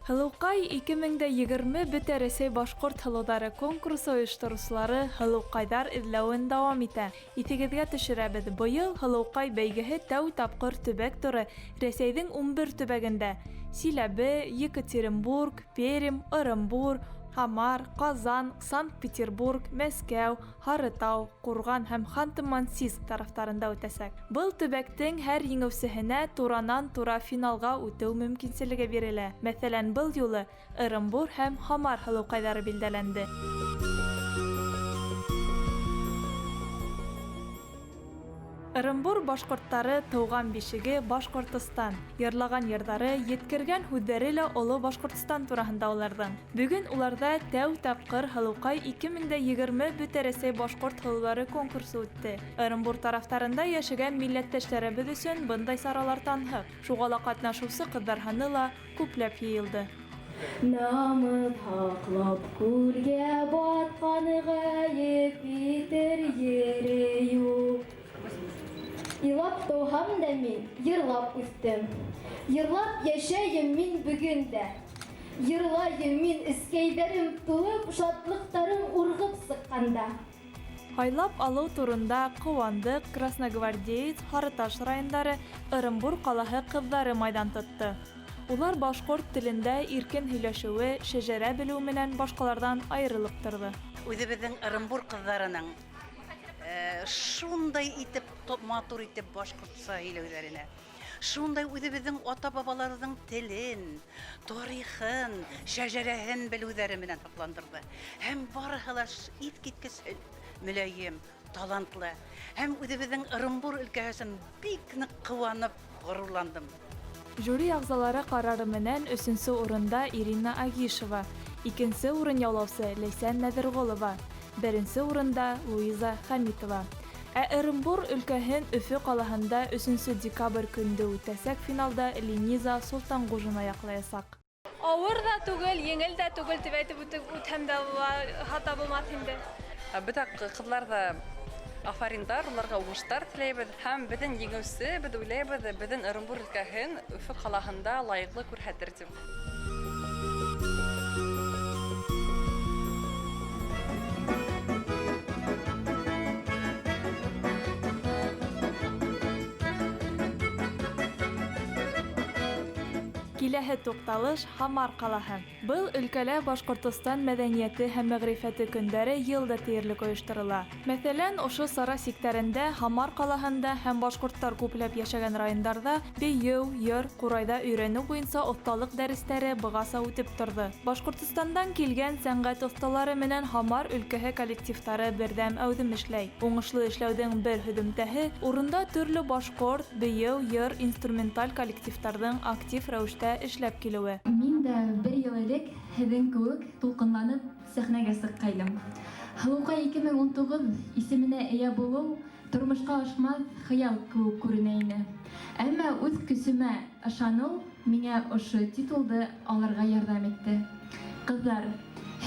Һылыукай 2020 Бөтә Рәсәй башҡорт һылыуҙары конкурсы ойоштороусылары һылыуҡайҙар эҙләүен дауам итә. Иҫегеҙгә төшөрәбеҙ, быйыл һылыуҡай бәйгеһе тәү тапҡыр төбәк туры Рәсәйҙең 11 төбәгендә: Силәбе, Екатеринбург, Пермь, Ырымбур, Һамар, Ҡазан, Санкт-Петербург, Мәскәү, Һарытау, Ҡурған һәм Ханты-Мансийск тарафтарында үтәсәк. Был төбәктең һәр еңеүсеһенә туранан-тура финалға үтеү мөмкинселеге бирелә. Мәҫәлән, был юлы Ырымбур һәм Һамар һылыуҡайҙары билдәләнде. Ырымбур башҡорттары тыуған бишеге Башҡортостан. Йырлаған йырҙары, еткергән һүҙҙәре лә оло Башҡортостан тураһында уларҙың. Бөгөн уларҙа тәү тапҡыр Һылыуҡай 2020 Бөтә Рәсәй башҡорт һылыуҙары конкурсы үтте. Ырымбур тарафтарында йәшәгән милләттәштәребеҙ өсөн бындай саралар танһыҡ. Шуға ла ҡатнашыусы ҡыҙҙар һаны ла күпләп йыйылды. Намыҫ һаҡлап күлгә батҡаны ғәйеп итер ере юҡ. Илап тыуһам да мин, йырлап үҫтем. Йырлап йәшәйем мин бөгөн дә. Йырлайым мин эскәйҙәрем тулып, шатлыҡтарым урғып сыҡҡанда. Һайлап алыу турында Ҡыуандыҡ, Красногвардеец, Һарыташ райондары, Ырымбур ҡалаһы ҡыҙҙары майҙан тотто. Улар башҡорт телендә иркен һөйләшеүе, шәжәрә белеү менән башҡаларҙан айырылып торҙо. Үҙебеҙҙең Ырымбур ҡыҙҙарының шундай итеп, матур итеп башҡортса һөйләүҙәренә, шундай үҙебеҙҙең ата-бабаларҙың телен, тарихын, шәжәрәһен белеүҙәре менән һоҡландырҙы. Һәм барыһы ла иҫ киткес мөләйем, талантлы. Һәм үҙебеҙҙең Ырымбур өлкәһе бик ныҡ ҡыуанып, ғорурландым. Жюри ағзалары ҡарары менән 3-нсе урында Ирина Агишева, 2-нсе урын яулаусы Ләйсән Нәҙерғолова, 1-нсе урында Луиза Хәмитова. Ә Ырымбур өлкәһен Өфө ҡалаһында 3 декабрь көндө үтәсәк финалда Лениза Солтанғужина яҡлаясаҡ. Ауыр да түгел, еңел дә түгел тип әйтеп үтһәм дә хата булмаҫ инде. Бөтә ҡыҙҙарҙа афариндар, уларға уңыштар теләйбеҙ һәм беҙҙең еңеүсе, беҙ уйлайбыҙ, беҙҙең Ырымбур өлкәһен Өфө ҡалаһында лайыҡлы күрһәтер тип. Киләһе туҡталыш Һамар ҡалаһы. Был өлкәлә Башҡортостан мәҙәниәте һәм мәғрифәте көндәре йылда тиерлек ойошторола. Мәҫәлән, ошо сара сиктәрендә Һамар ҡалаһында һәм башҡорттар күпләп йәшәгән райондарҙа бейеү, йыр, ҡурайҙа өйрәнеү буйынса оҫталыҡ дәрестәре бығаса үтеп торҙо. Башҡортостандан килгән сәнғәт оҫталары менән Һамар өлкәһе коллективтары берҙәм әүҙем эшләй. Уңышлы эшләүҙең бер һөҙөмтәһе урында төрлө башҡорт, бейеү, йыр, инструменталь коллективтарҙың актив рәүештә эшләп килеүе. Мин дә бер йыл элек һеҙҙең кеүек тулҡынланып сәхнәгә сыҡҡайным. Һылыуҡай 2019 исеменә эйә булыу тормошҡа ашмаҫ хыял кеүек күренә ине. Әммә үҙ көсөмә ышаныу миңә ошо титулды алырға ярҙам итте. Ҡыҙҙар,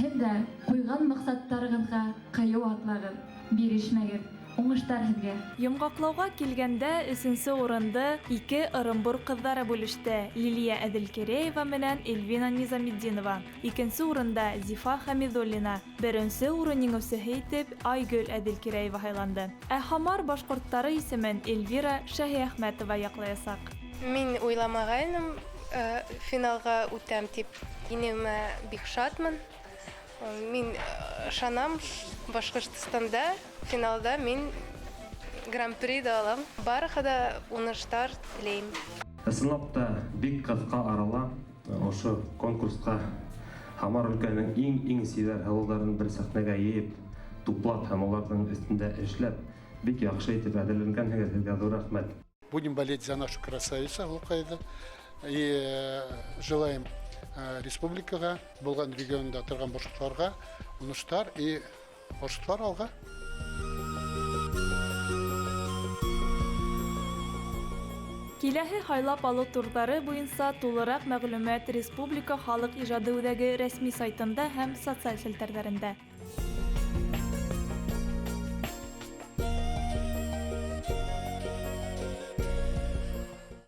һеҙ дә ҡуйған маҡсаттарығыҙға ҡыйыу атлағыҙ, бирешмәгеҙ. Уңыштар һеҙгә. Йомғаҡлауға килгәндә 3-нсе урынды 2 Ырымбур ҡыҙҙары бүлеште: Лилия Әҙелкереева менән Эльвина Низаметдинова. 2-нсе урында Зифа Хәмиҙуллина. 1-нсе урын еңеүсеһе итеп Айгөл Әҙелкереева һайланды. Ә Һамар башҡорттары исемен Эльвира Шәһиәхмәтова яҡлаясаҡ. Мин уйламағайным финалға үтәм тип. Инеүемә бик шатмын. Мин ышанам, Башҡортостанда финалда мин гран-при да алам. Барыһы да уңыштар теләйем. Ысынлап та бик ҡыҫҡа арала ошо конкурсҡа Һамар өлкәһенең иң сибәр һылыуҙарын бер сәхнәгә йыйып, туплап һәм уларҙың өҫтөндә эшләп, бик яҡшы итеп әҙерләнгәнһегеҙ. Һеҙгә ҙур рәхмәт. Будем болеть за нашу красавицу Һылыуҡайҙы и желаем республикаға, булған регионда торған башҡортларға уңыштар и башҡортлар алға. Киләһе һайлап алыу турҙары буйынса тулыраҡ мәғлүмәт Республика халыҡ ижады үҙәге рәсми сайтында һәм социаль селтәрҙәрендә.